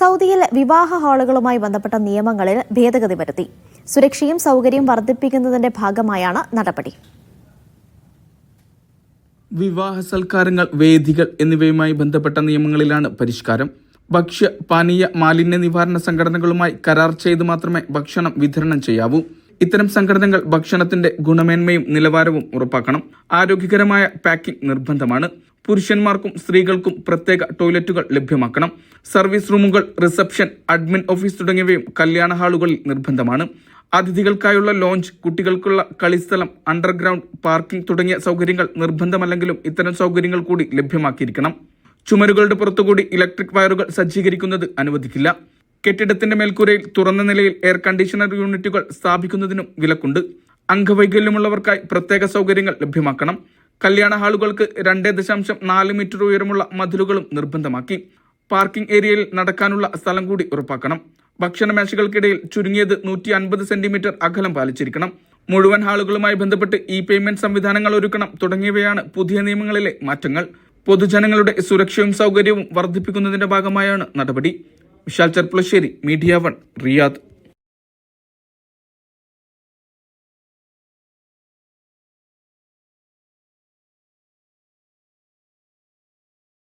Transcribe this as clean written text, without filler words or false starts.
സൗദിയിൽ വിവാഹ ഹാളുകളുമായി ബന്ധപ്പെട്ട നിയമങ്ങളിൽ ഭേദഗതി വരുത്തി. സുരക്ഷയും സൗകര്യവും വർദ്ധിപ്പിക്കുന്നതിന്റെ ഭാഗമായാണ് നടപടി. വിവാഹ സൽക്കാരങ്ങൾ, വേദികൾ എന്നിവയുമായി ബന്ധപ്പെട്ട നിയമങ്ങളിലാണ് പരിഷ്കാരം. ഭക്ഷ്യ പാനീയ മാലിന്യ നിവാരണ സംഘടനകളുമായി കരാർ ചെയ്ത് മാത്രമേ ഭക്ഷണം വിതരണം ചെയ്യാവൂ. ഇത്തരം സംഘടനകൾ ഭക്ഷണത്തിന്റെ ഗുണമേന്മയും നിലവാരവും ഉറപ്പാക്കണം. ആരോഗ്യകരമായ പാക്കിംഗ് നിർബന്ധമാണ്. പുരുഷന്മാർക്കും സ്ത്രീകൾക്കും പ്രത്യേക ടോയ്ലറ്റുകൾ ലഭ്യമാക്കണം. സർവീസ് റൂമുകൾ, റിസപ്ഷൻ, അഡ്മിൻ ഓഫീസ് തുടങ്ങിയവയും കല്യാണ ഹാളുകളിൽ നിർബന്ധമാണ്. അതിഥികൾക്കായുള്ള ലോഞ്ച്, കുട്ടികൾക്കുള്ള കളിസ്ഥലം, അണ്ടർഗ്രൗണ്ട് പാർക്കിംഗ് തുടങ്ങിയ സൗകര്യങ്ങൾ നിർബന്ധമല്ലെങ്കിലും ഇത്തരം സൗകര്യങ്ങൾ കൂടി ലഭ്യമാക്കിയിരിക്കണം. ചുമരുകളുടെ പുറത്തുകൂടി ഇലക്ട്രിക് വയറുകൾ സജ്ജീകരിക്കുന്നത് അനുവദിക്കില്ല. കെട്ടിടത്തിന്റെ മേൽക്കൂരയിൽ തുറന്ന നിലയിൽ എയർ കണ്ടീഷണർ യൂണിറ്റുകൾ സ്ഥാപിക്കുന്നതിനും വിലക്കുണ്ട്. അംഗവൈകല്യമുള്ളവർക്കായി പ്രത്യേക സൗകര്യങ്ങൾ ലഭ്യമാക്കണം. കല്യാണ ഹാളുകൾക്ക് 2.4 മീറ്റർ ഉയരമുള്ള മതിലുകളും നിർബന്ധമാക്കി. പാർക്കിംഗ് ഏരിയയിൽ നടക്കാനുള്ള സ്ഥലം കൂടി ഉറപ്പാക്കണം. ഭക്ഷണമേശകൾക്കിടയിൽ ചുരുങ്ങിയത് 150 സെന്റിമീറ്റർ അകലം പാലിച്ചിരിക്കണം. മുഴുവൻ ഹാളുകളുമായി ബന്ധപ്പെട്ട് പേയ്മെന്റ് സംവിധാനങ്ങൾ ഒരുക്കണം തുടങ്ങിയവയാണ് പുതിയ നിയമങ്ങളിലെ മാറ്റങ്ങൾ. പൊതുജനങ്ങളുടെ സുരക്ഷയും സൗകര്യവും വർദ്ധിപ്പിക്കുന്നതിന്റെ ഭാഗമായാണ് നടപടി. Vishal Cherpulassery, media 1, Riyadh.